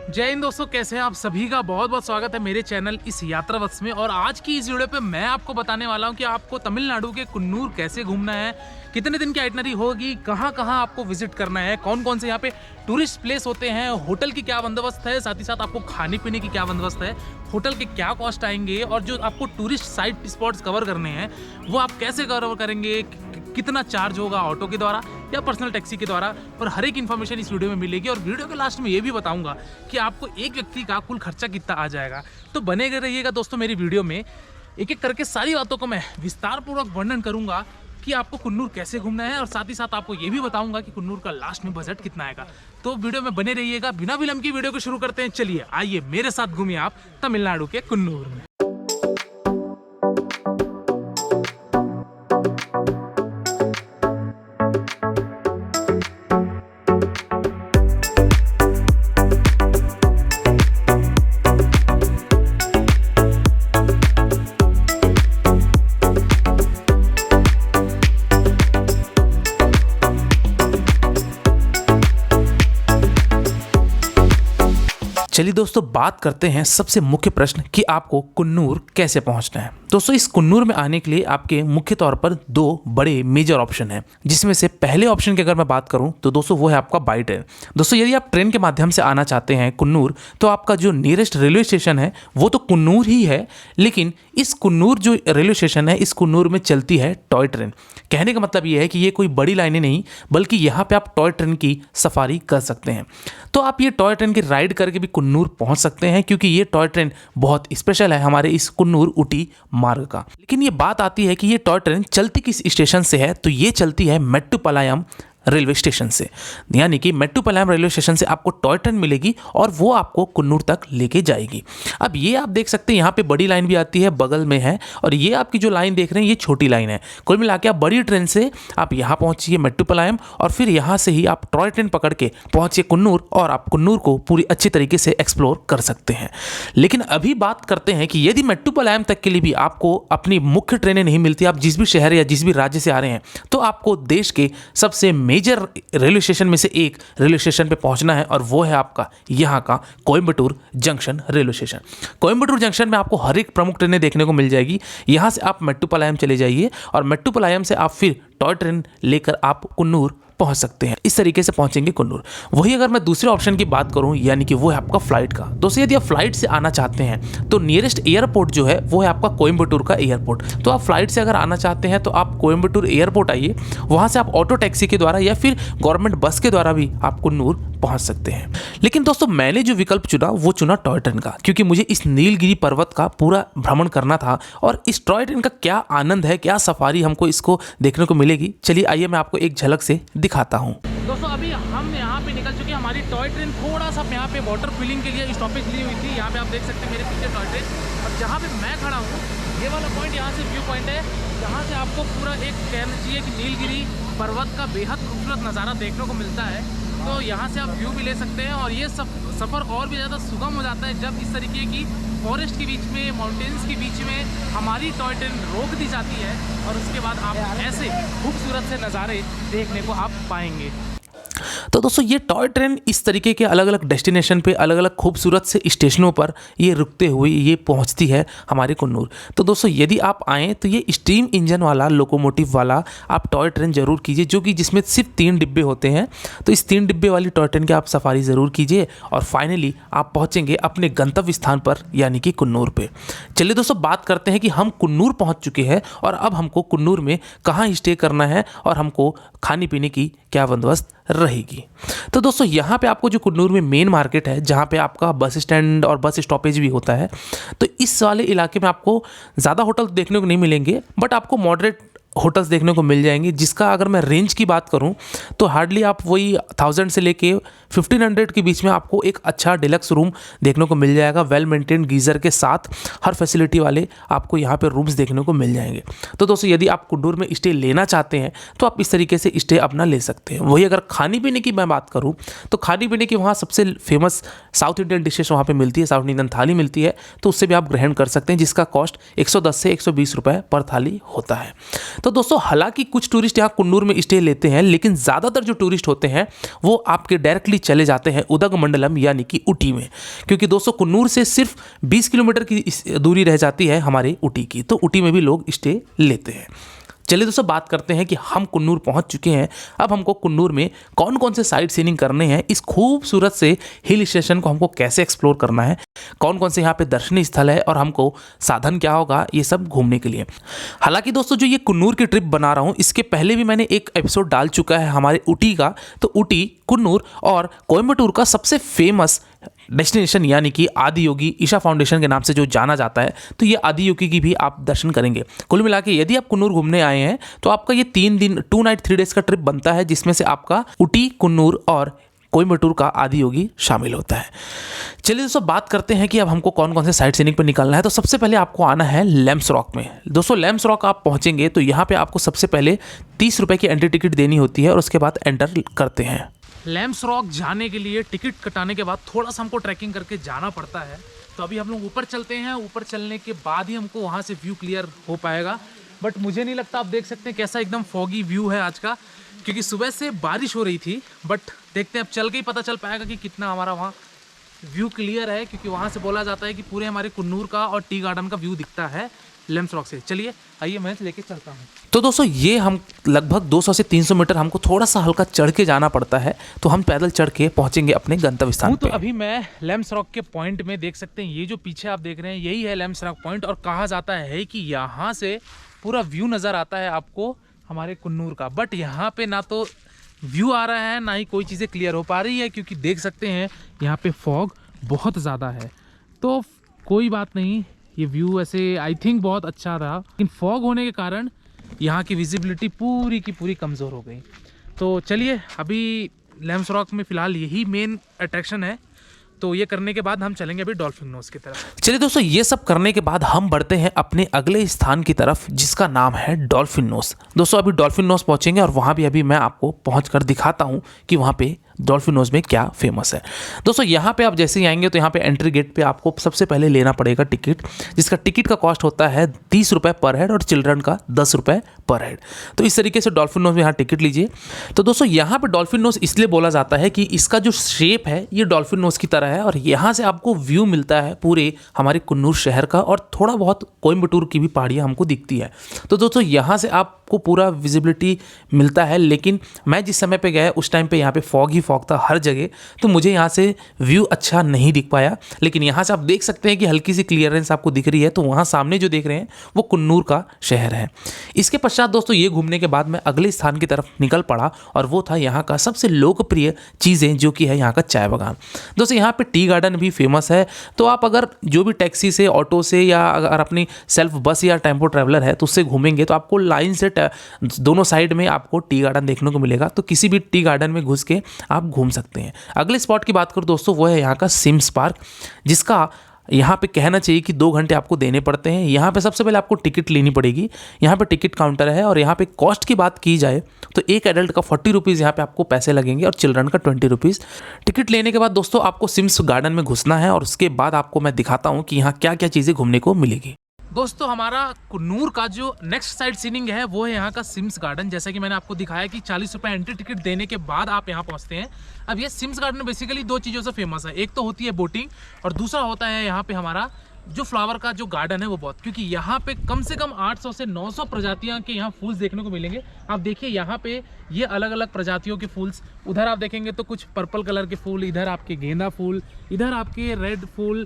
जय हिंद दोस्तों, कैसे हैं आप सभी का बहुत बहुत स्वागत है मेरे चैनल इस यात्रा वत्स में। और आज की इस वीडियो पे मैं आपको बताने वाला हूं कि आपको तमिलनाडु के कुन्नूर कैसे घूमना है, कितने दिन की आइटनरी होगी, कहां कहां आपको विजिट करना है, कौन कौन से यहाँ पे टूरिस्ट प्लेस होते हैं, होटल की क्या बंदोबस्त है, साथ ही साथ आपको खाने पीने की क्या बंदोबस्त है, होटल के क्या कॉस्ट आएंगे और जो आपको टूरिस्ट साइट स्पॉट्स कवर करने हैं वो आप कैसे कवर करेंगे, कितना चार्ज होगा ऑटो के द्वारा या पर्सनल टैक्सी के द्वारा, और हर एक इन्फॉर्मेशन इस वीडियो में मिलेगी। और वीडियो के लास्ट में ये भी बताऊंगा कि आपको एक व्यक्ति का कुल खर्चा कितना आ जाएगा। तो बने रहिएगा दोस्तों मेरी वीडियो में, एक एक करके सारी बातों को मैं विस्तार पूर्वक वर्णन करूंगा कि आपको कुन्नूर कैसे घूमना है, और साथ ही साथ आपको ये भी बताऊंगा कि कुन्नूर का लास्ट में बजट कितना आएगा। तो वीडियो में बने रहिएगा। बिना विलंब की वीडियो को शुरू करते हैं। चलिए आइए मेरे साथ घूमिए आप तमिलनाडु के कुन्नूर में। चलिए दोस्तों, बात करते हैं सबसे मुख्य प्रश्न कि आपको कुन्नूर कैसे पहुंचना है। दोस्तों, इस कुन्नूर में आने के लिए आपके मुख्य तौर पर दो बड़े मेजर ऑप्शन हैं, जिसमें से पहले ऑप्शन की अगर मैं बात करूं तो दोस्तों वो है आपका बाई ट्रेन। दोस्तों, यदि आप ट्रेन के माध्यम से आना चाहते हैं कुन्नूर, तो आपका जो नियरेस्ट रेलवे स्टेशन है वो तो कुन्नूर ही है, लेकिन इस कुन्नूर जो रेलवे स्टेशन है, इस कुन्नूर में चलती है टॉय ट्रेन। कहने का मतलब ये है कि ये कोई बड़ी लाइनें नहीं, बल्कि यहाँ पे आप टॉय ट्रेन की सफारी कर सकते हैं। तो आप ये टॉय ट्रेन की राइड करके भी कुन्नूर पहुंच सकते हैं, क्योंकि ये टॉय ट्रेन बहुत स्पेशल है हमारे इस कुन्नूर ऊटी मार्ग का। लेकिन ये बात आती है कि ये टॉय ट्रेन चलती किस स्टेशन से है, तो ये चलती है मेट्टुपालयम रेलवे स्टेशन से। यानी कि मेट्टुपालयम रेलवे स्टेशन से आपको टॉय ट्रेन मिलेगी और वो आपको कुन्नूर तक लेके जाएगी। अब ये आप देख सकते हैं यहाँ पे बड़ी लाइन भी आती है, बगल में है, और ये आपकी जो लाइन देख रहे हैं ये छोटी लाइन है। कुल मिला के आप बड़ी ट्रेन से आप यहाँ पहुँचिए मेट्टुपालयम, और फिर यहाँ से ही आप टॉय ट्रेन पकड़ के पहुँचिए कुन्नूर, और आप कुन्नूर को पूरी अच्छी तरीके से एक्सप्लोर कर सकते हैं। लेकिन अभी बात करते हैं कि यदि मेट्टुपालयम तक के लिए भी आपको अपनी मुख्य ट्रेनें नहीं मिलती, आप जिस भी शहर या जिस भी राज्य से आ रहे हैं, तो आपको देश के सबसे मेजर रेलवे स्टेशन में से एक रेलवे स्टेशन पे पहुंचना है, और वो है आपका यहाँ का Coimbatore junction railway station. Coimbatore junction में आपको हर एक प्रमुख ट्रेनें देखने को मिल जाएगी। यहाँ से आप मेट्टुपालयम चले जाइए, और मेट्टुपालयम से आप फिर टॉय ट्रेन लेकर आप कुन्नूर पहुंच सकते हैं। इस तरीके से पहुंचेंगे कुन्नूर। वही अगर मैं दूसरे ऑप्शन की बात करूं, यानी कि वो है आपका फ्लाइट का। दोस्तों, यदि आप फ्लाइट से आना चाहते हैं तो नियरेस्ट एयरपोर्ट जो है वो है आपका कोयम्बटूर का एयरपोर्ट। तो आप फ्लाइट से अगर आना चाहते हैं तो आप कोयम्बटूर एयरपोर्ट आइए, वहां से आप ऑटो टैक्सी के द्वारा या फिर गवर्नमेंट बस के द्वारा भी आप कुन्नूर पहुंच सकते हैं। लेकिन दोस्तों, मैंने जो विकल्प चुना वो चुना टॉय ट्रेन का, क्योंकि मुझे इस नीलगिरी पर्वत का पूरा भ्रमण करना था, और इस टॉय ट्रेन का क्या आनंद है, क्या सफारी हमको इसको देखने को मिलेगी। चलिए आइए मैं आपको एक झलक से दिखाता हूँ। दोस्तों, अभी हम यहाँ पे निकल चुके हैं। हमारी टॉय ट्रेन थोड़ा सा यहाँ पे वाटर फिलिंग के लिए स्टॉपेज ली हुई थी। यहाँ पे आप देख सकते हैं मेरे पीछे टॉय ट्रेन, और जहाँ पे मैं खड़ा हूँ ये वाला पॉइंट, यहाँ से व्यू पॉइंट है, जहाँ से आपको पूरा एक कहना चाहिए कि नीलगिरी पर्वत का बेहद खूबसूरत नज़ारा देखने को मिलता है। तो यहाँ से आप व्यू भी ले सकते हैं, और ये सफ़र और भी ज़्यादा सुगम हो जाता है जब इस तरीके की फॉरेस्ट के बीच में, माउंटेन्स के बीच में हमारी टॉय ट्रेन रोक दी जाती है, और उसके बाद आप ऐसे खूबसूरत से नज़ारे देखने को आप पाएंगे। तो दोस्तों, ये टॉय ट्रेन इस तरीके के अलग अलग डेस्टिनेशन पे, अलग अलग खूबसूरत से स्टेशनों पर ये रुकते हुए ये पहुंचती है हमारे कुन्नूर। तो दोस्तों, यदि आप आएँ तो ये स्टीम इंजन वाला, लोकोमोटिव वाला आप टॉय ट्रेन जरूर कीजिए, जो कि जिसमें सिर्फ 3 डिब्बे होते हैं। तो इस 3 डिब्बे वाली टॉय ट्रेन की आप सफारी ज़रूर कीजिए, और फाइनली आप पहुँचेंगे अपने गंतव्य स्थान पर, यानी कि कुन्नूर पे। चलिए दोस्तों, बात करते हैं कि हम कुन्नूर पहुँच चुके हैं, और अब हमको कुन्नूर में कहाँ स्टे करना है और हमको खाने पीने की क्या बंदोबस्त रहेगी। तो दोस्तों, यहाँ पे आपको जो कुन्नूर में मेन मार्केट है, जहाँ पे आपका बस स्टैंड और बस स्टॉपेज भी होता है, तो इस वाले इलाके में आपको ज़्यादा होटल देखने को नहीं मिलेंगे, बट आपको मॉडरेट होटल्स देखने को मिल जाएंगे, जिसका अगर मैं रेंज की बात करूं तो हार्डली आप वही 1000 से लेके 1500 के बीच में आपको एक अच्छा डिलक्स रूम देखने को मिल जाएगा। वेल मेंटेन गीज़र के साथ हर फैसिलिटी वाले आपको यहाँ पे रूम्स देखने को मिल जाएंगे। तो दोस्तों, यदि आप कुन्नूर में स्टे लेना चाहते हैं तो आप इस तरीके से स्टे अपना ले सकते हैं। वही अगर खाने पीने की मैं बात करूँ तो खाने पीने की वहाँ सबसे फेमस साउथ इंडियन डिशेस वहाँ पर मिलती है, साउथ इंडियन थाली मिलती है, तो उससे भी आप ग्रहण कर सकते हैं, जिसका कॉस्ट 110 से 120 रुपये पर थाली होता है। तो दोस्तों हालांकि कुछ टूरिस्ट यहाँ कुन्नूर में स्टे लेते हैं, लेकिन ज़्यादातर जो टूरिस्ट होते हैं वो आपके डायरेक्टली चले जाते हैं उदगमंडलम यानी कि ऊटी में, क्योंकि दोस्तों कुन्नूर से सिर्फ 20 किलोमीटर की दूरी रह जाती है हमारे ऊटी की, तो ऊटी में भी लोग स्टे लेते हैं। चलिए दोस्तों बात करते हैं कि हम कुन्नूर पहुंच चुके हैं। अब हमको कुन्नूर में कौन कौन से साइट सीइंग करने हैं, इस खूबसूरत से हिल स्टेशन को हमको कैसे एक्सप्लोर करना है, कौन कौन से यहाँ पे दर्शनीय स्थल है और हमको साधन क्या होगा ये सब घूमने के लिए। हालांकि दोस्तों जो ये कुन्नूर की ट्रिप बना रहा हूँ इसके पहले भी मैंने एक एपिसोड डाल चुका है हमारे ऊटी का, तो ऊटी, कुन्नूर और कोयम्बटूर का सबसे फेमस डेस्टिनेशन यानी कि आदियोगी ईशा फाउंडेशन के नाम से जो जाना जाता है, तो ये आदियोगी की भी आप दर्शन करेंगे। कुल मिला के यदि आप कुन्नूर घूमने आए हैं तो आपका ये 3 दिन 2 नाइट 3 डेज का ट्रिप बनता है, जिसमें से आपका ऊटी, कुन्नूर और कोयम्बटूर का आदियोगी शामिल होता है। चलिए दोस्तों बात करते हैं कि अब हमको कौन कौन से साइट सीइंग पर निकलना है। तो सबसे पहले आपको आना है लैम्स रॉक में। दोस्तों लैम्स रॉक आप पहुंचेंगे तो यहाँ पे आपको सबसे पहले 30 रुपये की एंट्री टिकट देनी होती है और उसके बाद एंटर करते हैं। लैम्स रॉक जाने के लिए टिकट कटाने के बाद थोड़ा सा हमको ट्रैकिंग करके जाना पड़ता है। तो अभी हम लोग ऊपर चलते हैं, ऊपर चलने के बाद ही हमको वहाँ से व्यू क्लियर हो पाएगा। बट मुझे नहीं लगता, आप देख सकते हैं कैसा एकदम फॉगी व्यू है आज का, क्योंकि सुबह से बारिश हो रही थी। बट देखते हैं अब चल के ही पता चल पाएगा कि कितना हमारा वहाँ व्यू क्लियर है, क्योंकि वहाँ से बोला जाता है कि पूरे हमारे कुन्नूर का और टी गार्डन का व्यू दिखता है लैम्स रॉक से। चलिए आइए मैं लेके चलता हूँ। तो दोस्तों ये हम लगभग 200 से 300 मीटर हमको थोड़ा सा हल्का चढ़ के जाना पड़ता है, तो हम पैदल चढ़ के पहुंचेंगे अपने गंतव्य स्थान पे। तो अभी मैं लैम्स रॉक के पॉइंट में, देख सकते हैं ये जो पीछे आप देख रहे हैं यही है लैम्स रॉक पॉइंट, और कहा जाता है कि यहाँ से पूरा व्यू नज़र आता है आपको हमारे कुन्नूर का। बट यहाँ पे ना तो व्यू आ रहा है ना ही कोई चीज़ें क्लियर हो पा रही है, क्योंकि देख सकते हैं यहाँ पे फॉग बहुत ज़्यादा है। तो कोई बात नहीं, ये व्यू ऐसे आई थिंक बहुत अच्छा रहा, लेकिन फॉग होने के कारण यहाँ की विजिबिलिटी पूरी की पूरी कमज़ोर हो गई। तो चलिए अभी लैम्स रॉक में फ़िलहाल यही मेन अट्रैक्शन है, तो ये करने के बाद हम चलेंगे अभी डॉल्फिन नोज की तरफ। चलिए दोस्तों ये सब करने के बाद हम बढ़ते हैं अपने अगले स्थान की तरफ, जिसका नाम है डॉल्फिन नोज। दोस्तों अभी डॉल्फिन नोज पहुँचेंगे और वहाँ भी अभी मैं आपको पहुँच कर दिखाता हूँ कि वहाँ पे डॉल्फिन नोज में क्या फेमस है। दोस्तों यहाँ पे आप जैसे ही आएंगे तो यहाँ पे एंट्री गेट पे आपको सबसे पहले लेना पड़ेगा टिकट, जिसका टिकट का कॉस्ट होता है 30 रुपये पर हेड और चिल्ड्रन का 10 रुपये पर हेड। तो इस तरीके से डॉल्फिन नोज में यहाँ टिकट लीजिए। तो दोस्तों यहाँ पे डॉल्फिन नोज इसलिए बोला जाता है कि इसका जो शेप है ये डॉल्फिन नोज की तरह है, और यहाँ से आपको व्यू मिलता है पूरे हमारे कुन्नूर शहर का, और थोड़ा बहुत कोयम्बटूर की भी पहाड़ियाँ हमको दिखती है। तो दोस्तों यहाँ से आपको पूरा विजिबिलिटी मिलता है, लेकिन मैं जिस समय पे गया उस टाइम पे यहाँ पे फॉग ही फॉग था हर जगह, तो मुझे यहाँ से व्यू अच्छा नहीं दिख पाया। लेकिन यहाँ से आप देख सकते हैं कि हल्की सी क्लियरेंस आपको दिख रही है, तो वहाँ सामने जो देख रहे हैं वो कुन्नूर का शहर है। इसके पश्चात दोस्तों ये घूमने के बाद मैं अगले स्थान की तरफ निकल पड़ा, और वो था यहाँ का सबसे लोकप्रिय चीज़ें जो कि है यहाँ का चाय बागान। दोस्तों यहाँ पे टी गार्डन भी फेमस है, तो आप अगर जो भी टैक्सी से, ऑटो से, या अगर अपनी सेल्फ बस या टेम्पो ट्रैवलर है तो उससे घूमेंगे तो आपको लाइन से दोनों साइड में आपको टी गार्डन देखने को मिलेगा। तो किसी भी टी गार्डन में घुस के आप घूम सकते हैं। अगले स्पॉट की बात करूँ दोस्तों वो है यहाँ का सिम्स पार्क, जिसका यहाँ पे कहना चाहिए कि 2 घंटे आपको देने पड़ते हैं। यहाँ पे सबसे पहले आपको टिकट लेनी पड़ेगी, यहाँ पे टिकट काउंटर है, और यहाँ पे कॉस्ट की बात की जाए तो एक एडल्ट का 40 रुपीज़ यहाँ पे आपको पैसे लगेंगे और चिल्ड्रन का 20 रुपीज़। टिकट लेने के बाद दोस्तों आपको सिम्स गार्डन में घुसना है, और उसके बाद आपको मैं दिखाता हूँ कि यहाँ क्या क्या चीज़ें घूमने को मिलेगी। दोस्तों हमारा कुन्नूर का जो नेक्स्ट साइट सीइंग है वो है यहाँ का सिम्स गार्डन। जैसा कि मैंने आपको दिखाया कि 40 रुपये एंट्री टिकट देने के बाद आप यहाँ पहुँचते हैं। अब ये सिम्स गार्डन बेसिकली 2 चीज़ों से फेमस है, एक तो होती है बोटिंग, और दूसरा होता है यहाँ पे हमारा जो फ्लावर का जो गार्डन है वो बहुत, क्योंकि यहाँ पे कम से कम 800 से 900 प्रजातियाँ के यहाँ फूल्स देखने को मिलेंगे। आप देखिए यहाँ पे ये अलग अलग प्रजातियों के फूल्स, उधर आप देखेंगे तो कुछ पर्पल कलर के फूल, इधर आपके गेंदा फूल, इधर आपके रेड फूल,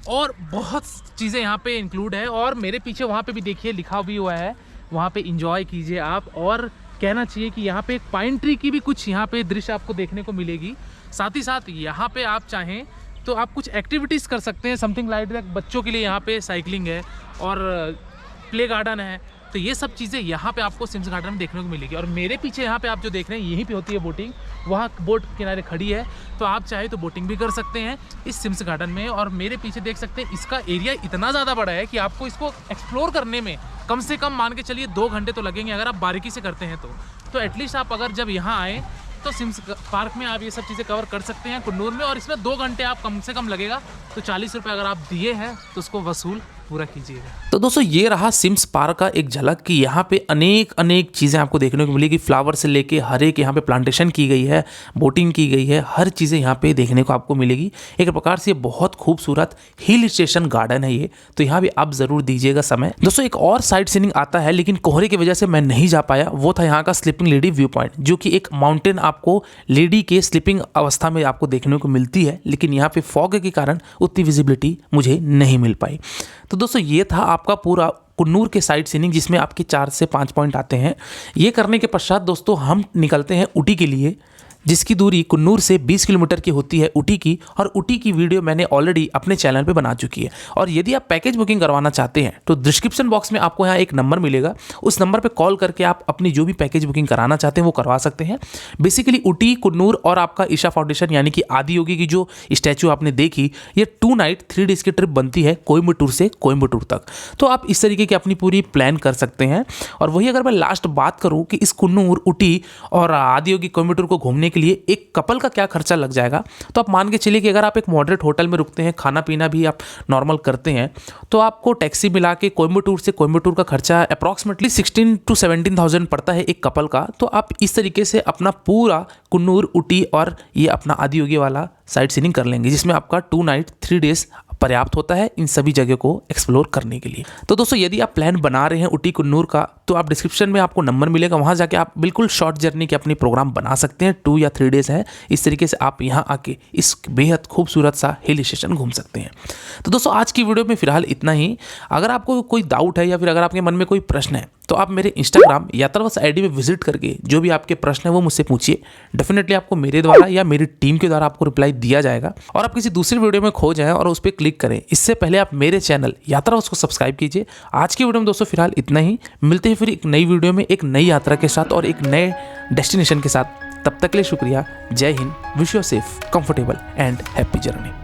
और बहुत चीज़ें यहाँ पे इंक्लूड है। और मेरे पीछे वहाँ पे भी देखिए लिखा भी हुआ है, वहाँ पे इंजॉय कीजिए आप। और कहना चाहिए कि यहाँ पे एक पाइन ट्री की भी कुछ यहाँ पे दृश्य आपको देखने को मिलेगी। साथ ही साथ यहाँ पे आप चाहें तो आप कुछ एक्टिविटीज़ कर सकते हैं, समथिंग लाइक दैट। बच्चों के लिए यहाँ पे साइकिलिंग है और प्ले गार्डन है, तो ये सब चीज़ें यहाँ पे आपको सिम्स गार्डन में देखने को मिलेगी। और मेरे पीछे यहाँ पे आप जो देख रहे हैं यहीं पे होती है बोटिंग, वहाँ बोट किनारे खड़ी है, तो आप चाहे तो बोटिंग भी कर सकते हैं इस सिम्स गार्डन में। और मेरे पीछे देख सकते हैं इसका एरिया इतना ज़्यादा बड़ा है कि आपको इसको एक्सप्लोर करने में कम से कम मान के चलिए 2 घंटे तो लगेंगे अगर आप बारीकी से करते हैं तो एटलीस्ट आप अगर जब यहाँ आएँ तो सिम्स पार्क में आप ये सब चीज़ें कवर कर सकते हैं कुन्नूर में। और इसमें 2 घंटे आप कम से कम लगेगा, तो 40 रुपये अगर आप दिए हैं तो उसको वसूल पूरा कीजिएगा। तो दोस्तों ये रहा सिम्स पार्क का एक झलक कि यहाँ पे अनेक चीज़ें आपको देखने को मिलेगी। फ्लावर से लेके हर एक यहाँ पे प्लांटेशन की गई है, बोटिंग की गई है, हर चीज़ें यहाँ पे देखने को आपको मिलेगी। एक प्रकार से बहुत खूबसूरत हिल स्टेशन गार्डन है ये, तो यहाँ भी आप ज़रूर दीजिएगा समय। दोस्तों एक और साइट सीइंग आता है, लेकिन कोहरे की वजह से मैं नहीं जा पाया, वो था यहाँ का स्लीपिंग लेडी व्यू पॉइंट, जो कि एक माउंटेन आपको लेडी के स्लीपिंग अवस्था में आपको देखने को मिलती है, लेकिन यहाँ पे फॉग के कारण उतनी विजिबिलिटी मुझे नहीं मिल पाई। तो दोस्तों ये था आपका पूरा कुन्नूर के साइट सीइंग, जिसमें आपके 4 से 5 पॉइंट आते हैं। ये करने के पश्चात दोस्तों हम निकलते हैं ऊटी के लिए, जिसकी दूरी कुन्नूर से 20 किलोमीटर की होती है ऊटी की। और ऊटी की वीडियो मैंने ऑलरेडी अपने चैनल पे बना चुकी है। और यदि आप पैकेज बुकिंग करवाना चाहते हैं तो डिस्क्रिप्शन बॉक्स में आपको यहाँ एक नंबर मिलेगा, उस नंबर पे कॉल करके आप अपनी जो भी पैकेज बुकिंग कराना चाहते हैं वो करवा सकते हैं। बेसिकली ऊटी, कुन्नूर और आपका ईशा फाउंडेशन यानी कि आदि योगी की जो स्टैचू आपने देखी, ये 2 नाइट 3 डेज की ट्रिप बनती है कोयम्बटूर से कोयम्बटूर तक। तो आप इस तरीके की अपनी पूरी प्लान कर सकते हैं। और वही अगर मैं लास्ट बात करूँ कि इस कुन्नूर, ऊटी और आदि योगी कोयम्बटूर को घूमने के लिए एक कपल का क्या खर्चा लग जाएगा, तो आप मान के चलिए कि अगर आप एक मॉडरेट होटल में रुकते हैं, खाना पीना भी आप नॉर्मल करते हैं, तो आपको टैक्सी मिला के कोयम्बटूर से कोयम्बटूर का खर्चा अप्रॉक्सीमेटली 16,000 to 17,000 पड़ता है एक कपल का। तो आप इस तरीके से अपना पूरा कुन्नूर, ऊटी और ये अपना आदि योगी वाला साइट सीइंग कर लेंगे, जिसमें आपका 2 नाइट 3 डेज पर्याप्त होता है इन सभी जगह को एक्सप्लोर करने के लिए। तो दोस्तों यदि आप प्लान बना रहे हैं ऊटी कुन्नूर का, तो आप डिस्क्रिप्शन में आपको नंबर मिलेगा, वहाँ जाके आप बिल्कुल शॉर्ट जर्नी के अपनी प्रोग्राम बना सकते हैं। 2 या 3 डेज है, इस तरीके से आप यहाँ आके इस बेहद खूबसूरत सा हिल स्टेशन घूम सकते हैं। तो दोस्तों आज की वीडियो में फिलहाल इतना ही। अगर आपको कोई डाउट है या फिर अगर आपके मन में कोई प्रश्न है, तो आप मेरे इंस्टाग्राम यात्रावश आईडी में विजिट करके जो भी आपके प्रश्न है वो मुझसे पूछिए। डेफिनेटली आपको मेरे द्वारा या मेरी टीम के द्वारा आपको रिप्लाई दिया जाएगा। और आप किसी दूसरी वीडियो में खो जाएं और उस पर क्लिक करें, इससे पहले आप मेरे चैनल यात्रावश को सब्सक्राइब कीजिए। आज की वीडियो में दोस्तों फिलहाल इतना ही। मिलते हैं फिर एक नई वीडियो में एक नई यात्रा के साथ और एक नए डेस्टिनेशन के साथ। तब तक के लिए शुक्रिया। जय Hind. Wish you safe, comfortable and happy journey.